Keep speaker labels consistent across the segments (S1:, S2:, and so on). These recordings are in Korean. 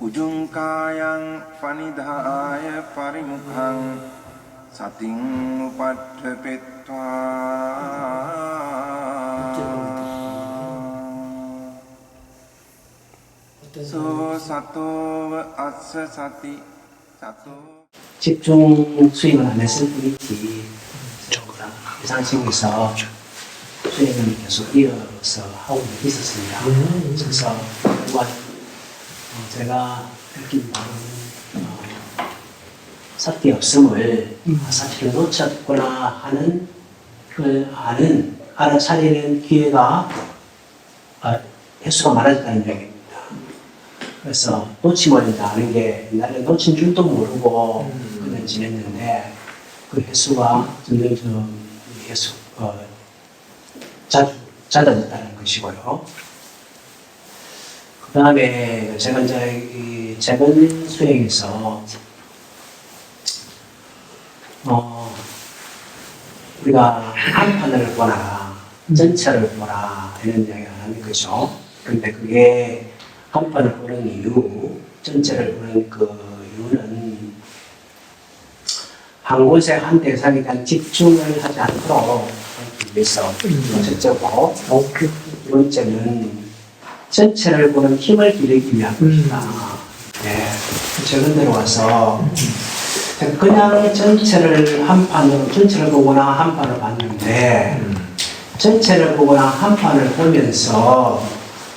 S1: Ujungkayang panidhaya parimukhang sating upadhepetva so sato assa sati sato
S2: 집중 수행을 안 했을 뿐이지 회상식에서 수행을 계속 이어서 하고 있었습니다. 그래서 제가 느낀 바로는 사티 없음을 사티를 놓쳤구나 하는 그 알아차리는 기회가 횟수가 많아졌다는 얘기입니다. 그래서 놓치면 아는 게 옛날에 놓친 줄도 모르고 그냥 지냈는데 그 횟수가 점점 잦아졌다는 것이고요. 그 다음에 제가 이제 이 재건 수행에서 우리가 한 판을 보라, 전체를 보라 이런 이야기를 하는 거죠. 그런데 그게 한 판을 보는 이유, 전체를 보는 그 이유는 한 곳에 한 대상에 대한 집중을 하지 않도록 하기 위해서 첫째고, 두 번째는 전체를 보는 힘을 기르기 위한 것이다. 네. 최근 들어와서 그냥 전체를 한 판으로, 전체를 보거나 한 판을 봤는데, 전체를 보거나 한 판을 보면서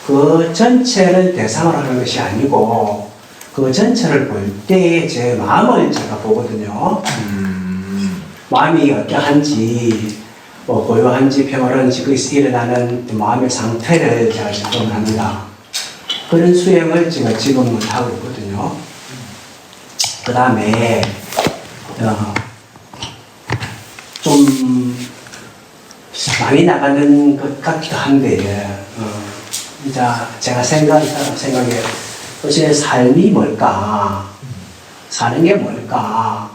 S2: 그 전체를 대상으로 하는 것이 아니고, 그 전체를 볼 때 제 마음을 제가 보거든요. 마음이 어떠한지, 고요한지 평화로운지 거기서 일어나는 마음의 상태를 제가 집중을 합니다. 그런 수행을 제가 지금은 하고 있거든요. 그 다음에 좀 많이 나가는 것 같기도 한데 이제 제가 생각에 도대체 삶이 뭘까? 사는 게 뭘까?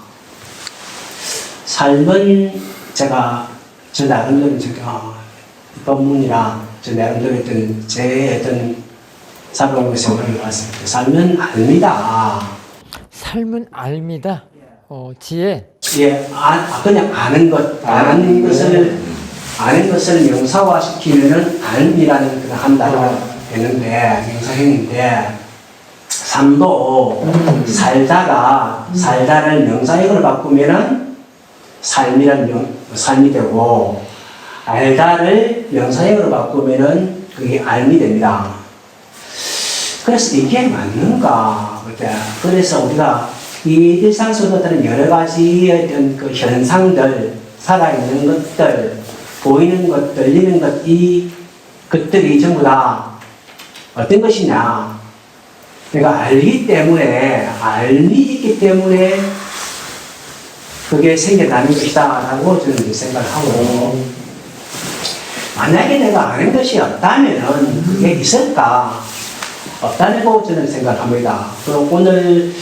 S2: 삶은 저 나름대로 법문이랑 저 나름대로 했던 제 어떤 사고방식 생각을 봤을 때 삶은 알미다.
S3: 삶은 알미다. 지혜.
S2: 예, 그냥 아는 것을 명사화시키면은 알미라는 그런 한 단어가 되는데 명사형인데 삶도 살다를 명사형으로 바꾸면은 삶이 되고 알다를 명사형으로 바꾸면은 그게 알미 됩니다. 그래서 이게 맞는가? 그래서 우리가 이 일상 속에 나타나는 여러 가지의 어떤 그 현상들, 살아있는 것들, 보이는 것, 들리는 것, 이 것들이 전부 다 어떤 것이냐? 내가 알기 때문에, 알미 있기 때문에 그게 생겨나는 것이다 라고 저는 생각을 하고, 만약에 내가 아는 것이 없다면 그게 있을까? 없다고 저는 생각합니다. 그럼 오늘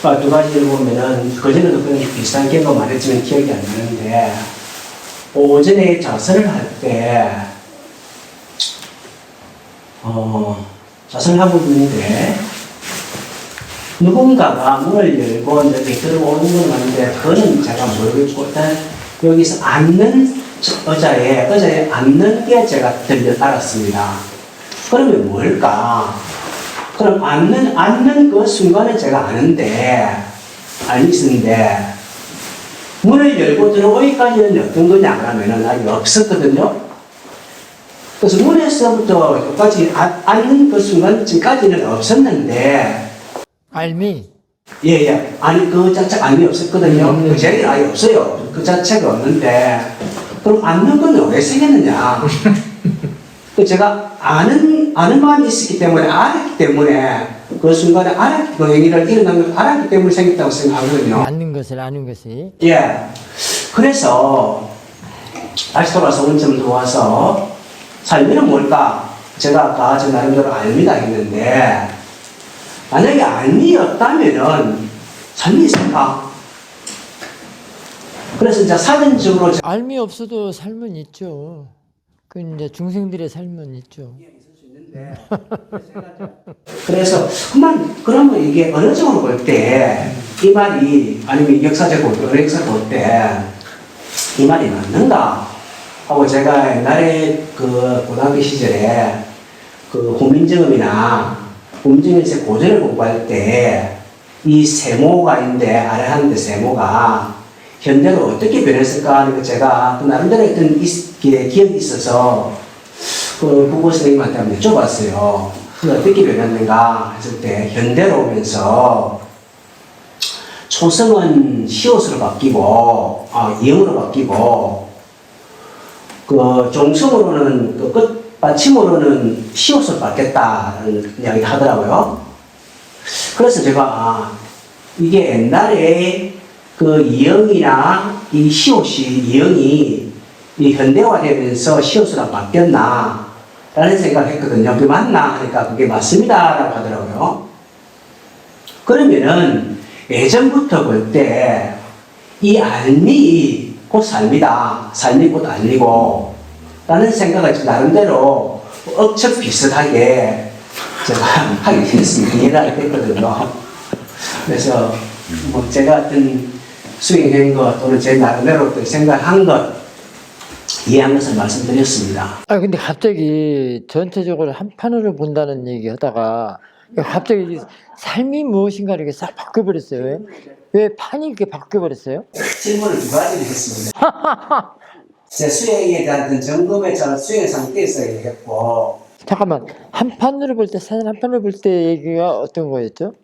S2: 두 가지를 보면은 그전에도 그런 비슷한 경험 말했지만 기억이 안 나는데 오전에 자선을 할 때 자선을 하고 있는데 누군가가 문을 열고 이제 들어오는 건 맞는데 그거는 제가 모르겠고 일단 여기서 앉는 의자에 앉는 게 제가 알았습니다. 그러면 뭘까? 그럼 앉는 그 순간에 제가 아는데, 알고 있었는데, 문을 열고 들어오기까지는 어떤 거냐 하면은 아직 없었거든요. 그래서 문에서부터 여기까지 앉는 그 순간까지는 없었는데,
S3: 알미.
S2: 예. 아니, 그 자체가 알미 없었거든요. 그 자리는 아예 없어요. 그 자체가 없는데, 그럼 앉는 건 왜 생겼느냐? 제가 아는 마음이 있었기 때문에, 알았기 때문에, 그 순간에 그 행위를 일어난 걸 알았기 때문에 생겼다고 생각하거든요.
S3: 아는 것이.
S2: 예. 그래서, 다시 돌아서 원점 들어와서, 삶이는 뭘까? 제가 아까 저 나름대로 알미다 했는데, 만약에 알미였다면은, 삶이 있을까? 그래서 이제 사전적으로.
S3: 알미 없어도 삶은 있죠. 그 이제 중생들의 삶은 있죠.
S2: 있는데. 그래서 그러면 이게 어느 쪽으로 볼 때 이 말이 아니면 역사적으로 어느 역사를 볼 때 이 말이 맞는가 하고 제가 옛날에 그 고등학교 시절에 그 훈민정음이나 훈민정음에서 고전을 공부할 때 이 세모가 있는데 아래 하는데 세모가 현대로 어떻게 변했을까 하는 거 제가 그 나름대로 어떤 기억이 있어서 그 국어 선생님한테 한번 여쭤봤어요. 어떻게 변했는가 했을 때 현대로 오면서 초성은 시옷으로 바뀌고 이형으로 바뀌고 그 종성으로는 그 끝받침으로는 시옷으로 바뀌었다는 이야기 하더라고요. 그래서 제가 이게 옛날에 그 이형이나 이 시옷이 이형이 이 현대화되면서 시옷으로 바뀌었나 라는 생각을 했거든요. 그게 맞나 하니까 그게 맞습니다 라고 하더라고요. 그러면은 예전부터 볼 때 이 알미 곧 삶이다. 삶이 곧 알미고 라는 생각을 나름대로 억측 비슷하게 제가 하게 됐습니다. 이해를 하게 됐거든요. 그래서 뭐 제가 어떤 수행한 것 또는 제 나름대로 생각한 것 이해한 것을 말씀드렸습니다.
S3: 근데 갑자기 전체적으로 한 판으로 본다는 얘기 하다가 갑자기 삶이 무엇인가 이렇게 싹 바뀌어버렸어요. 왜 판이 이렇게 바뀌어버렸어요?
S2: 질문을 두 가지를 했습니다. 제 수행에 대한 점검에 저는 수행 상태에서 얘기했고
S3: 잠깐만, 한 판으로 볼 때, 사진 한 판으로 볼 때 얘기가 어떤 거였죠?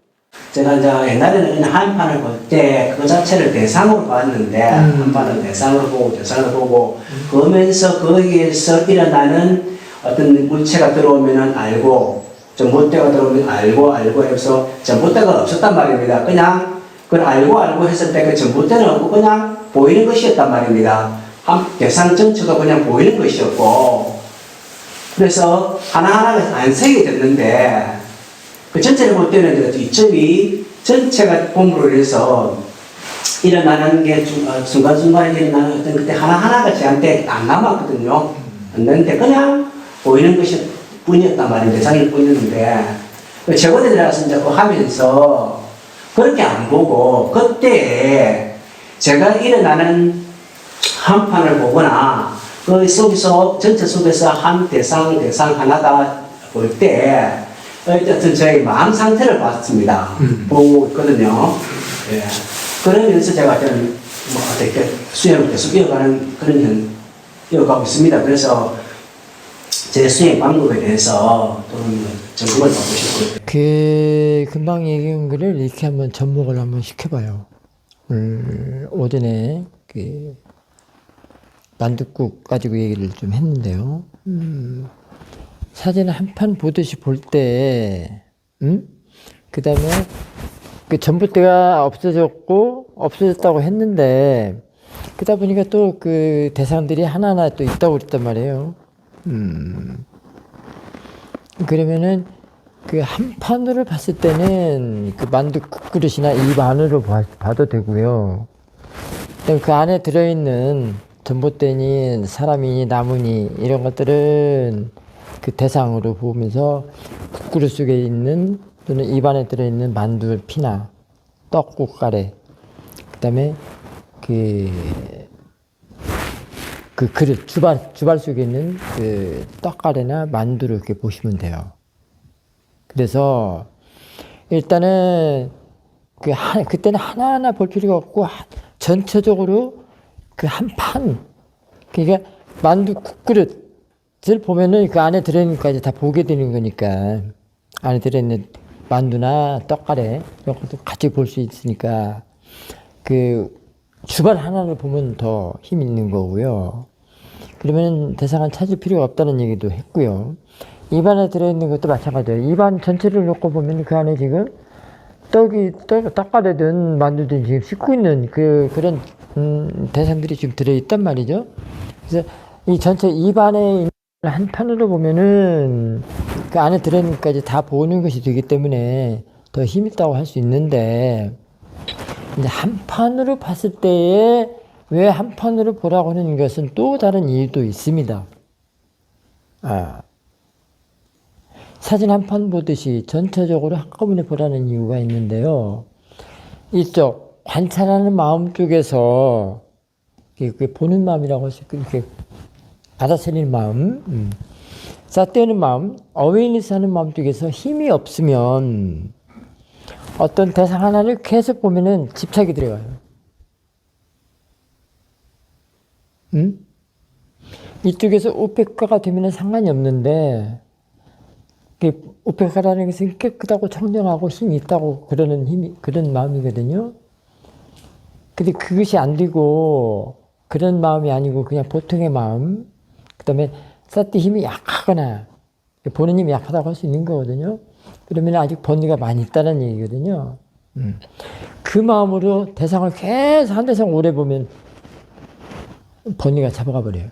S2: 제가 이제 옛날에는 그냥 한 판을 볼 때 그 자체를 대상으로 봤는데 한 판을 대상으로 보고 그러면서 거기에서 일어나는 어떤 물체가 들어오면은 알고 전봇대가 들어오면 알고 해서 전봇대가 없었단 말입니다. 그냥 그걸 알고 했을 때 그 전봇대는 없고 그냥 보이는 것이었단 말입니다. 대상 전체가 그냥 보이는 것이었고 그래서 하나하나가 안색이 됐는데 그 전체를 볼 때는 이점이 전체가 봄으로 인해서 일어나는 게 순간순간에 일어나는 어떤 그때 하나하나가 저한테 안 남았거든요. 없는데 그냥 보이는 것이 뿐이었단 말이에요. 대상일 뿐이었는데 최근에 들어가서 이제 그거 하면서 그렇게 안 보고 그때 제가 일어나는 한 판을 보거나 그 속에서 전체 속에서 한 대상 하나다 볼 때 어쨌든 저희 마음 상태를 봤습니다. 보고 있거든요. 예. 그러면서 제가 저는 뭐 어떻게 수행을 계속 이어가고 있습니다. 그래서 제 수행 방법에 대해서 좀 점검을 받고 싶고요.
S3: 그 금방 얘기한 거를 이렇게 한번 접목을 한번 시켜봐요. 오전에 그 만둣국 가지고 얘기를 좀 했는데요. 사진을 한 판 보듯이 볼 때, 그 다음에 그 전봇대가 없어졌다고 했는데, 그러다 보니까 또 그 대상들이 하나하나 또 있다고 그랬단 말이에요. 그러면은 그 한 판으로 봤을 때는 그 만둣국 그릇이나 입 안으로 봐도 되고요. 그 안에 들어있는 전봇대니 사람이니 나무니 이런 것들은 그 대상으로 보면서 국그릇 속에 있는 또는 입안에 들어있는 만두 피나 떡국 가래 그 다음에 그 그릇 주발 속에 있는 그 떡가래나 만두를 이렇게 보시면 돼요. 그래서 일단은 그때는 하나하나 볼 필요가 없고 전체적으로 그 한 판 그러니까 만두 국그릇을 보면은 그 안에 들어있는 것까지 다 보게 되는 거니까 안에 들어있는 만두나 떡가래 이런 것도 같이 볼 수 있으니까 그 주발 하나를 보면 더 힘이 있는 거고요. 그러면 대상을 찾을 필요가 없다는 얘기도 했고요. 입안에 들어있는 것도 마찬가지예요. 입안 전체를 놓고 보면 그 안에 지금 떡가래든 만두든 지금 씻고 있는 그런 대상들이 지금 들어있단 말이죠. 그래서 이 전체 입안에 있는 한 판으로 보면은 그 안에 들어있는 것까지 다 보는 것이 되기 때문에 더 힘있다고 할 수 있는데 이제 한 판으로 봤을 때에 왜 한 판으로 보라고 하는 것은 또 다른 이유도 있습니다. 사진 한 판 보듯이 전체적으로 한꺼번에 보라는 이유가 있는데요. 이쪽 관찰하는 마음 쪽에서 보는 마음이라고 해서 이렇게 받아들이는 마음, 삿대는 마음, 어웨이니스 하는 마음 쪽에서 힘이 없으면 어떤 대상 하나를 계속 보면은 집착이 들어가요. 이쪽에서 우페카가 되면은 상관이 없는데, 우페카라는 것은 깨끗하고 청정하고 힘이 있다고 그런 마음이거든요. 근데 그것이 안 되고, 그런 마음이 아니고 그냥 보통의 마음, 그 다음에 사티 힘이 약하거나, 보는 힘이 약하다고 할 수 있는 거거든요. 그러면 아직 번뇌가 많이 있다는 얘기거든요. 그 마음으로 대상을 계속 한 대상 오래 보면 번뇌가 잡아가 버려요.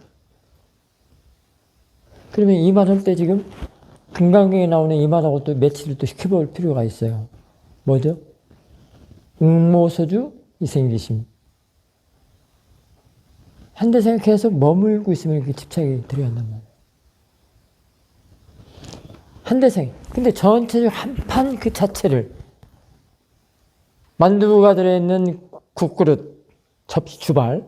S3: 그러면 이 말 할 때 지금 금강경에 나오는 이 말하고 또 매치를 또 시켜볼 필요가 있어요. 뭐죠? 응모소주 이생기심. 한 대상에 계속 머물고 있으면 이렇게 집착이 들어간단 말이에요. 한 대상에. 근데 전체적으로 한 판 그 자체를 만두가 들어있는 국그릇, 접시, 주발,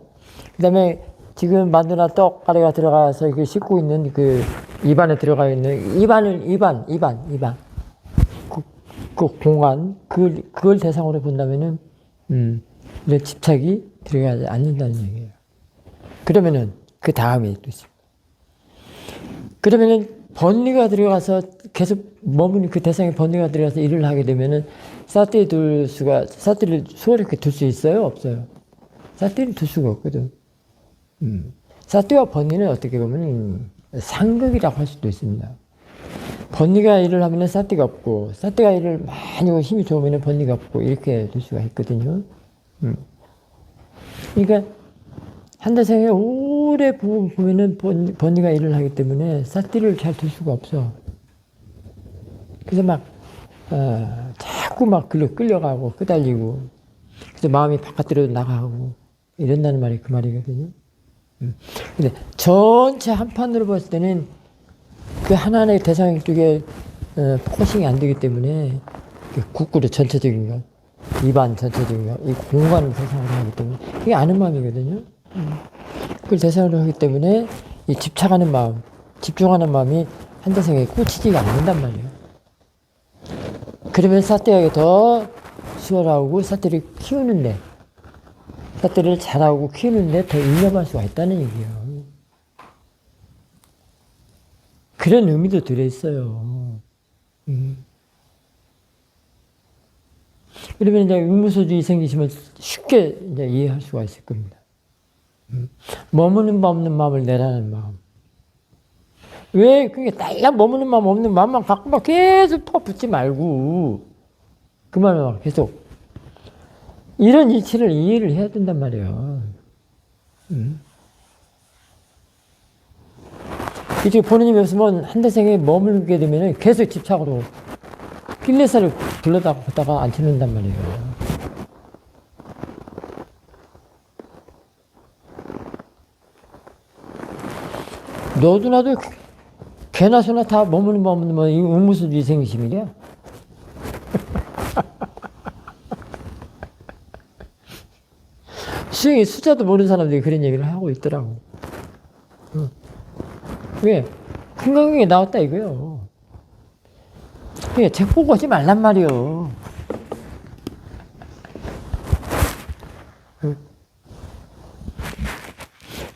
S3: 그 다음에 지금 만두나 떡가루가 들어가서 이렇게 씻고 있는 그 입안에 들어가 있는 입안. 그 공간, 그걸 대상으로 본다면은, 이런 집착이 들어가지 않는다는 얘기예요. 그러면은, 그 다음에 또 있습니다. 그러면은, 번뇌가 들어가서 계속 머무는 그 대상에 번뇌가 들어가서 일을 하게 되면은, 사티를 수월하게 둘 수 있어요? 없어요? 사티를 둘 수가 없거든. 사티와 번뇌는 어떻게 보면 상극이라고 할 수도 있습니다. 번뇌가 일을 하면 사티가 없고, 사티가 일을 많이 하고 힘이 좋으면 번뇌가 없고, 이렇게 될 수가 있거든요. 그러니까, 한 대상에 오래 보면은 번뇌가 일을 하기 때문에 사티를 잘 둘 수가 없어. 그래서 자꾸 끌려가고, 끄달리고, 그래서 마음이 바깥으로 나가고, 이런다는 말이 그 말이거든요. 근데 전체 한 판으로 봤을 때는 그 하나의 대상 쪽에 포커싱이 안 되기 때문에 국구의 전체적인 것, 입안 전체적인 것, 이 공간을 대상으로 하기 때문에 이게 아는 마음이거든요. 그걸 대상으로 하기 때문에 이 집착하는 마음, 집중하는 마음이 한 대상에 꽂히지가 않는단 말이에요. 그러면 사태가 더 수월하고 사태를 키우는데, 사태를 잘하고 키우는데 더 일념할 수가 있다는 얘기예요. 그런 의미도 들어있어요. 그러면 이제 의무소주의 생기시면 쉽게 이제 이해할 수가 있을 겁니다. 머무는 바 없는 마음을 내라는 마음. 왜 그게 딸랑 머무는 마음 없는 마음만 갖고 막 계속 퍼붓지 말고 그 말만 계속 이런 이치를 이해를 해야 된단 말이에요. 이제 보는 힘이 없으면 한 대생에 머물게 되면 계속 집착으로 필레사를 불러다가 앉혀놓는단 말이에요. 너도 나도 개나 소나 다 머무는 바 없는 이 의무수주의 생기심이래. 수영이 숫자도 모르는 사람들이 그런 얘기를 하고 있더라고. 왜? 금강경에 나왔다 이거요. 그게 책 보고 하지 말란 말이요.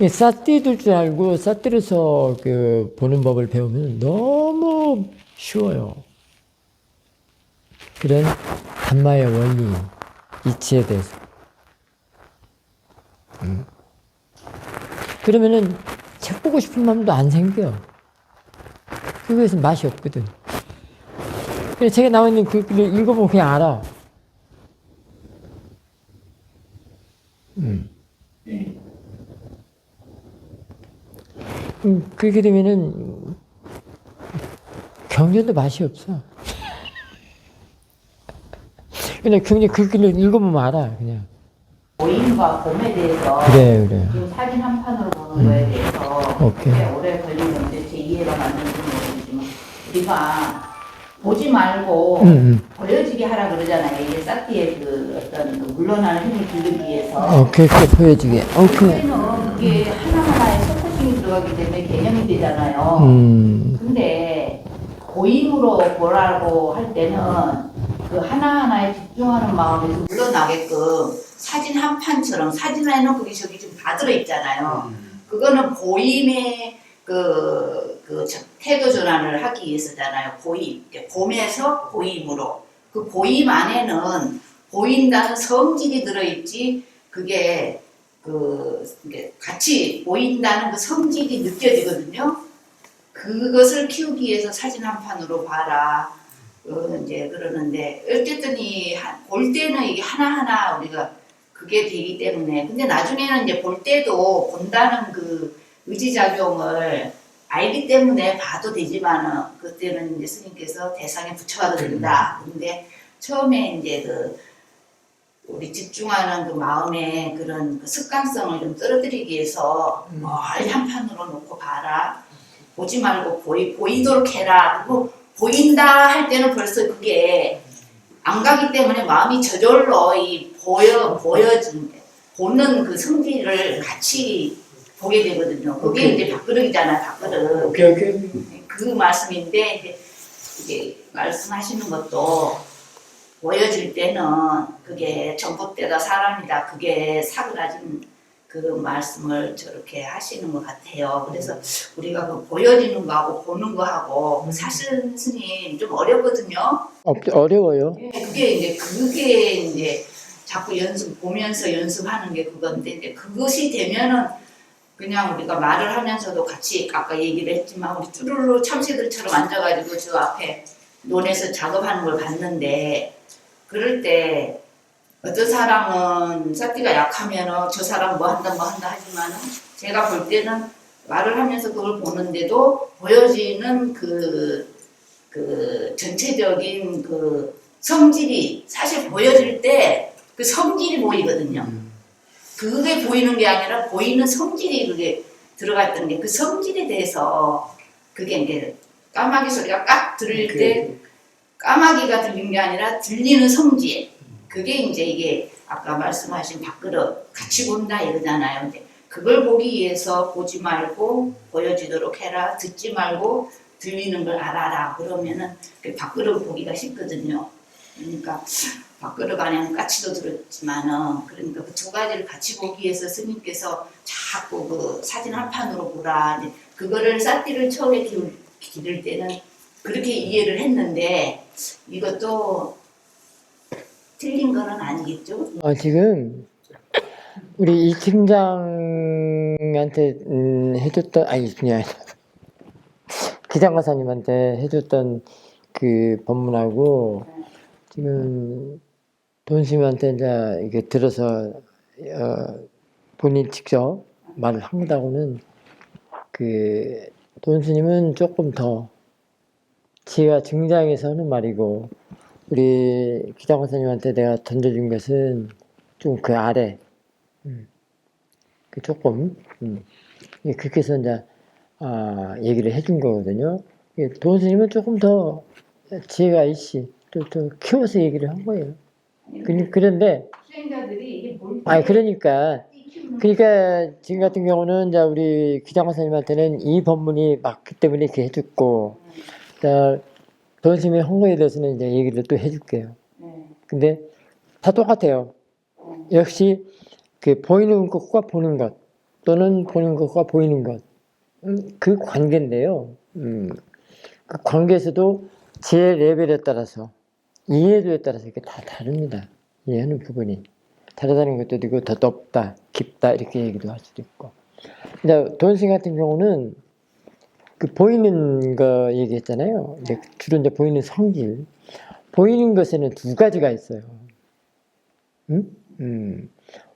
S3: 사띠들 줄 알고 사띠로서 보는 법을 배우면 너무 쉬워요. 그런 담마의 원리, 이치에 대해서. 그러면은 책 보고 싶은 마음도 안 생겨. 그거에서 맛이 없거든. 그래서 책에 나와 있는 그 글을 읽어보면 그냥 알아. 그렇게 되면은 경전도 맛이 없어. 그냥 경전 그 글을 읽어보면 알아, 그냥.
S4: 모임과 봄에 대해서
S3: 그래.
S4: 지금 사진 한 판으로 보는 거에 대해서
S3: 오케이.
S4: 꽤 오래 걸린 건데 제 이해가 맞는지 모르겠지만 우리가 보지 말고
S3: 음.
S4: 보여지게 하라 그러잖아요. 이게 사티의 그 어떤 그 물러나는 힘을 기르기 위해서.
S3: 오케이, 보여지게. 오케이.
S4: 그때는 그게 하나하나에 포커싱이 들어가기 때문에 개념이 되잖아요. 근데 고임으로 보라고 할 때는 그 하나하나에 집중하는 마음에서 물러나게끔 사진 한 판처럼 사진에는 그게 저기 지금 다 들어있잖아요. 그거는 고임의 그 태도 전환을 하기 위해서잖아요. 고임. 봄에서 고임으로. 그 고임 안에는 보인다는 성질이 들어있지, 그게 이게 같이 보인다는 그 성질이 느껴지거든요. 그것을 키우기 위해서 사진 한 판으로 봐라. 이제 그러는데, 어쨌든 볼 때는 이게 하나하나 우리가 그게 되기 때문에. 근데 나중에는 이제 볼 때도 본다는 그 의지작용을 알기 때문에 봐도 되지만은, 그때는 이제 스님께서 대상에 붙여가도 된다. 근데 처음에 이제 우리 집중하는 그 마음의 그런 그 습관성을 좀 떨어뜨리기 위해서 멀리 한 판으로 놓고 봐라. 보지 말고 보이도록 해라. 그리고 보인다 할 때는 벌써 그게 안 가기 때문에 마음이 저절로 보는 그 성질을 같이 보게 되거든요. 그게 이제 밥그릇이잖아요, 밥그릇.
S2: 오케이.
S4: 그 말씀인데, 이제 말씀하시는 것도 보여질 때는 그게 전봇대다 사람이다, 그게 사그라진 그 말씀을 저렇게 하시는 것 같아요. 그래서 우리가 그 보여지는 거하고 보는 거하고 사실 스님 좀 어렵거든요.
S3: 어려워요.
S4: 그게 이제 자꾸 보면서 연습하는 게 그건데, 이제 그것이 되면은 그냥 우리가 말을 하면서도 같이 아까 얘기를 했지만 우리 쭈루루 참새들처럼 앉아가지고 저 앞에 논에서 작업하는 걸 봤는데, 그럴 때 어떤 사람은 사띠가 약하면은 저 사람 뭐 한다 하지만은 제가 볼 때는 말을 하면서 그걸 보는데도 보여지는 그 전체적인 그 성질이 사실 보여질 때 그 성질이 보이거든요. 그게 보이는 게 아니라 보이는 성질이 그게 들어갔던 게, 그 성질에 대해서 그게 이제 까마귀 소리가 깍 들릴 때 까마귀가 들린 게 아니라 들리는 성질, 그게 이제 이게 아까 말씀하신 밥그릇 같이 본다 이러잖아요. 근데 그걸 보기 위해서 보지 말고 보여지도록 해라, 듣지 말고 들리는 걸 알아라. 그러면은 그 밥그릇 보기가 쉽거든요. 그러니까 밥그릇 안에는 까치도 들었지만은, 그러니까 그 두 가지를 같이 보기 위해서 스님께서 자꾸 그 사진 한 판으로 보라. 이제 그거를 쌀띠를 처음에 기를 때는 그렇게 이해를 했는데, 이것도 틀린 거는 아니겠죠?
S3: 지금 우리 이 팀장한테 해줬던, 아니 그냥 기장과사님한테 해줬던 그 법문하고 지금 돈심한테 이제 이게 들어서 본인 직접 말을 한 거하고는, 그 돈스님은 조금 더 제가 증장에서 하는 말이고, 우리 기장과사님한테 내가 던져준 것은 좀 그 아래, 그 조금 그렇게 해서 이제 얘기를 해준 거거든요. 돈스님은 조금 더 지혜가 있이 또 키워서 얘기를 한 거예요. 그런데
S4: 수행자들이 이게 뭘
S3: 그러니까 지금 같은 경우는 이제 우리 기장과사님한테는 이 법문이 맞기 때문에 이렇게 해줬고, 돈스님의 hon거에 대해서는 이제 얘기를 또 해줄게요. 근데 다 똑같아요. 역시 그 보이는 것과 보는 것, 또는 보는 것과 보이는 것, 그 관계인데요. 그 관계에서도 제 레벨에 따라서, 이해도에 따라서 이렇게 다 다릅니다. 이해하는 부분이 다르다는 것도 있고, 더 높다, 깊다 이렇게 얘기도 할 수도 있고. 근데 돈스님 같은 경우는 그 보이는 거 얘기했잖아요. 이제 주로 이제 보이는 성질, 보이는 것에는 두 가지가 있어요.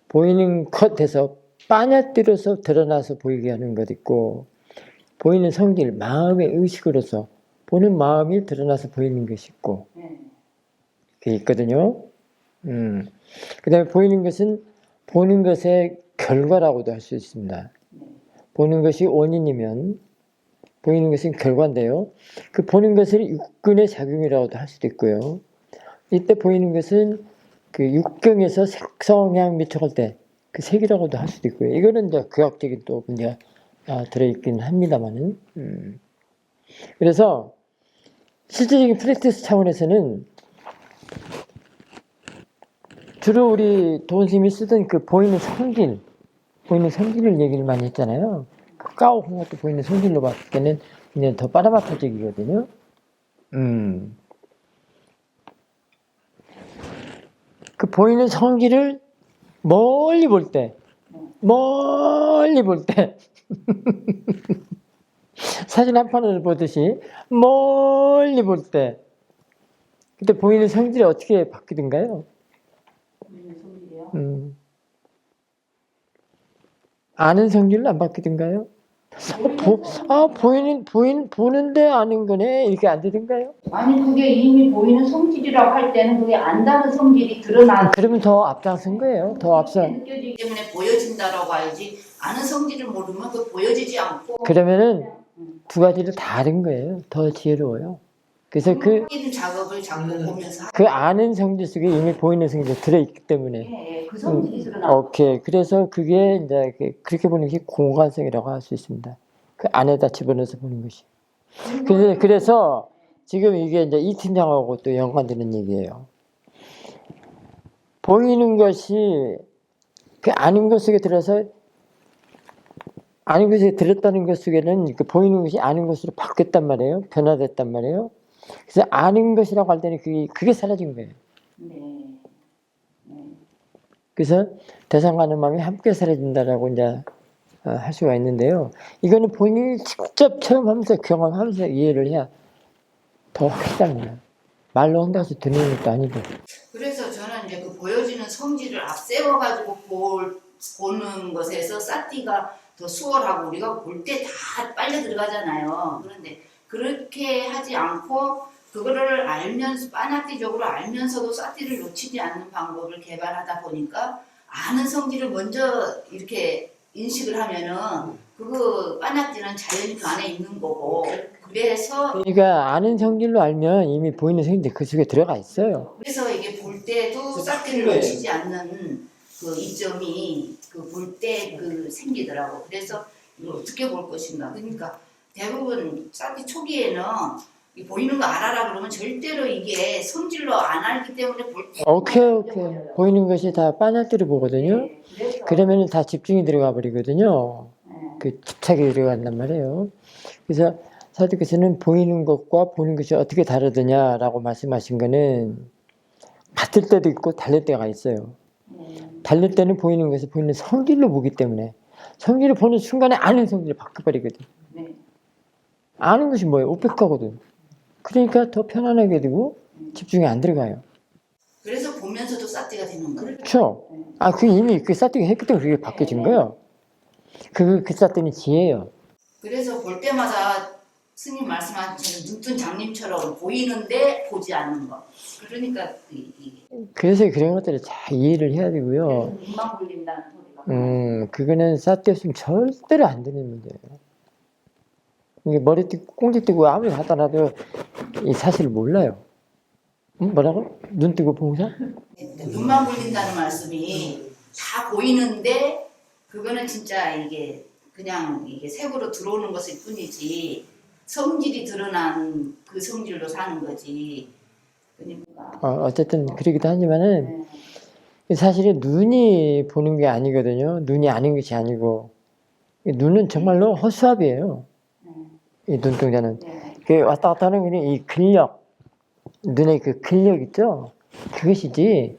S3: 보이는 것에서 빠져들어서 드러나서 보이게 하는 것 있고, 보이는 성질, 마음의 의식으로서 보는 마음이 드러나서 보이는 것이 있고, 그게 있거든요. 그 다음에 보이는 것은 보는 것의 결과라고도 할 수 있습니다. 보는 것이 원인이면 보이는 것은 결과인데요. 그 보는 것을 육근의 작용이라고도 할 수도 있고요. 이때 보이는 것은 그 육경에서 색성향 미쳐갈 때 그 색이라고도 할 수도 있고요. 이거는 이제 교학적인 또 문제가 들어있긴 합니다만은. 그래서 실질적인 프랙티스 차원에서는 주로 우리 도원스님이 쓰던 그 보이는 성질을 얘기를 많이 했잖아요. 그 까오홍 것도 보이는 성질로 봤을 때는 그냥 더 빠라마타적이거든요. 그 보이는 성질을 멀리 볼 때, 사진 한 판을 보듯이 멀리 볼 때, 그때 보이는 성질이 어떻게 바뀌던가요?
S4: 보이는 성질이요?
S3: 아는 성질로 안 바뀌던가요? 보는데 아는 거네. 이렇게 안 되던가요?
S4: 아니 그게 이미 보이는 성질이라고 할 때는 그게 안다는 성질이 드러나는
S3: 그러면 더 앞장선 거예요. 더 앞서.
S4: 느껴지기 때문에 보여진다라고 알지 아는 성질을 모르면 그 보여지지 않고
S3: 그러면은 두 가지를 다 아는 거예요. 더 지혜로워요. 그래서
S4: 성질 작업을 자꾸 보면서
S3: 그 아는 성질 속에 이미 보이는 성질이 들어있기 때문에.
S4: 그 성질이 드러나.
S3: 오케이. 그래서 그게 이제 그렇게 보는 게 공간성이라고 할 수 있습니다. 그 안에다 집어넣어서 보는 것이. 그래서 지금 이게 이제 이 팀장하고 또 연관되는 얘기예요. 보이는 것이 그 아는 것 속에 들어서 아는 것에 들었다는 것 속에는 그 보이는 것이 아는 것으로 바뀌었단 말이에요. 변화됐단 말이에요. 그래서 아는 것이라고 할 때는 그게 사라진 거예요.
S4: 네.
S3: 그래서 대상과는 마음이 함께 사라진다라고 이제 할 수가 있는데요. 이거는 본인이 직접 체험하면서 경험하면서 이해를 해야 더 확실합니다. 말로 한다고 해서 듣는 것도 아니고.
S4: 그래서 저는 이제 그 보여지는 성질을 앞세워가지고 보는 것에서 사티가 더 수월하고 우리가 볼 때 다 빨려 들어가잖아요. 그런데 그렇게 하지 않고 그거를 알면서 빠나띠적으로 알면서도 사티를 놓치지 않는 방법을 개발하다 보니까 아는 성질을 먼저 이렇게 인식을 하면은 그거 빠나띠는 자연히 그 안에 있는 거고 그래서
S3: 그러니까 아는 성질로 알면 이미 보이는 성질이 그 속에 들어가 있어요.
S4: 그래서 이게 볼 때도 사티를 놓치지 않는 그 이점이 그 볼 때 그 생기더라고. 그래서 이걸 어떻게 볼 것인가. 그러니까 대부분 사티 초기에는 이 보이는 거 알아라 그러면 절대로 이게 성질로 안 알기 때문에 볼 때.
S3: 오케이. 보이는 것이 다 빠나띠로 보거든요.
S4: 그래서
S3: 그러면 다 집중이 들어가 버리거든요. 그 집착이 들어간단 말이에요. 그래서 사도께서는 보이는 것과 보는 것이 어떻게 다르느냐라고 말씀하신 거는 같을 때도 있고 다를 때가 있어요. 다를 때는 보이는 것을 보이는 성질로 보기 때문에 성질을 보는 순간에 아는 성질이 바뀌어버리거든. 아는 것이 뭐예요? 오백하거든. 그러니까 더 편안하게 되고 집중이 안 들어가요.
S4: 그래서 보면서도 사티가 되는 거예요.
S3: 그렇죠? 그 이미 그 사티가 했기 때문에 그게 바뀌어진 거예요. 그 사티는 지혜예요.
S4: 그래서 볼 때마다 스님 말씀하신 눈뜬 장님처럼 보이는데 보지 않는 거. 그러니까
S3: 그래서 그런 것들을 잘 이해를 해야 되고요.
S4: 눈만 굴린다는 소리가.
S3: 그거는 사티 없으면 절대로 안 되는 문제예요. 이게 머리 띠고 꽁지 띠고 아무리 갖다 놔도 이 사실을 몰라요. 뭐라고? 눈 뜨고 봉사?
S4: 눈만 굴린다는 말씀이 다 보이는데 그거는 진짜 이게 그냥 이게 색으로 들어오는 것일 뿐이지 성질이 드러난 그 성질로 사는 거지. 그러니까
S3: 어쨌든 그러기도 하지만은 사실은 눈이 보는 게 아니거든요. 눈이 아는 것이 아니고 눈은 정말로 허수아비예요. 이 눈동자는 그 왔다 갔다 하는 거는 이 근력, 눈의 그 근력 있죠. 그것이지.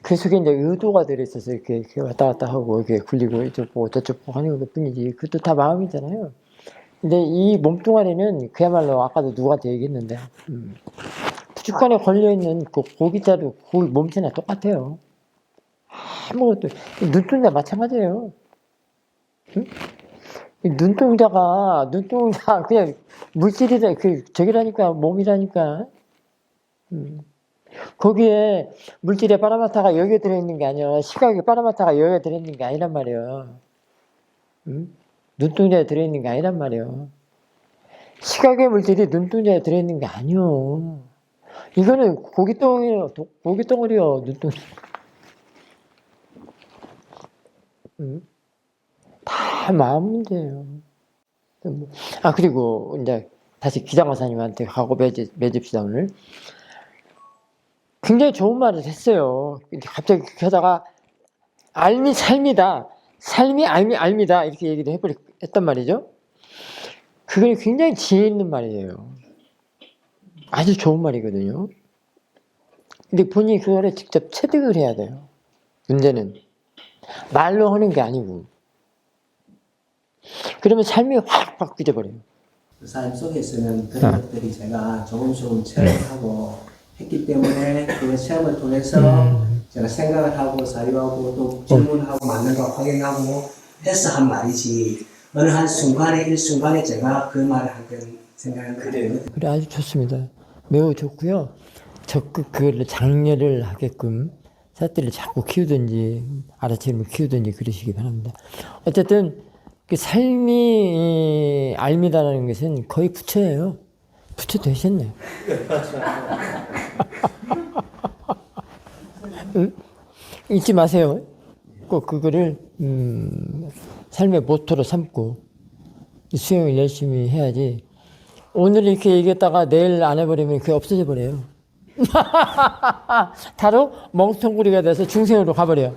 S3: 그 속에 이제 의도가 들어있어서 이렇게 왔다 갔다 하고 이렇게 굴리고 이쪽 보고 저쪽 보고 하는 것 뿐이지. 그것도 다 마음이잖아요. 근데 이 몸뚱아리는 그야말로 아까도 누구한테 얘기했는데 주권에 걸려있는 그 고기자도 고기 몸체나 똑같아요. 아무것도 눈동자 마찬가지예요. 응? 눈동자가 그냥 물질이라 저기라니까 몸이라니까. 거기에 물질의 파라마타가 여기에 들어있는 게 아니야. 시각의 파라마타가 여기에 들어있는 게 아니란 말이에요. 눈동자에 들어있는 게 아니란 말이에요. 시각의 물질이 눈동자에 들어있는 게 아니요. 이거는 고깃덩어리요, 고깃덩어리요, 눈동자. 다 마음 문제예요. 아, 그리고 이제 다시 기장마사님한테 가고 맺읍시다, 오늘. 굉장히 좋은 말을 했어요. 갑자기 하다가, 삶이 삶이다. 삶이 삶이다. 이렇게 얘기를 했단 말이죠. 그게 굉장히 지혜 있는 말이에요. 아주 좋은 말이거든요. 근데 본인이 그거를 직접 체득을 해야 돼요. 문제는. 말로 하는 게 아니고. 그러면 삶이 확 바뀌어 버려요.
S2: 그 삶 속에서는 그런 것들이 제가 조금 체험하고 했기 때문에 그 체험을 통해서 제가 생각을 하고 사유하고 또 질문하고 맞는 거 확인하고 해서 한 말이지 어느 한 순간에 일순간에 제가 그 말을 하는 생각은 그래요.
S3: 그래, 아주 좋습니다. 매우 좋고요. 적극 그 장려를 하게끔 새들을 자꾸 키우든지 알아채림을 키우든지 그러시기 바랍니다. 어쨌든 그 삶이 알미다라는 것은 거의 부처예요. 부처 되셨네요. 응? 잊지 마세요. 꼭 그거를 삶의 모토로 삼고 수행을 열심히 해야지. 오늘 이렇게 얘기했다가 내일 안 해버리면 그게 없어져 버려요. 바로 멍텅구리가 돼서 중생으로 가버려요.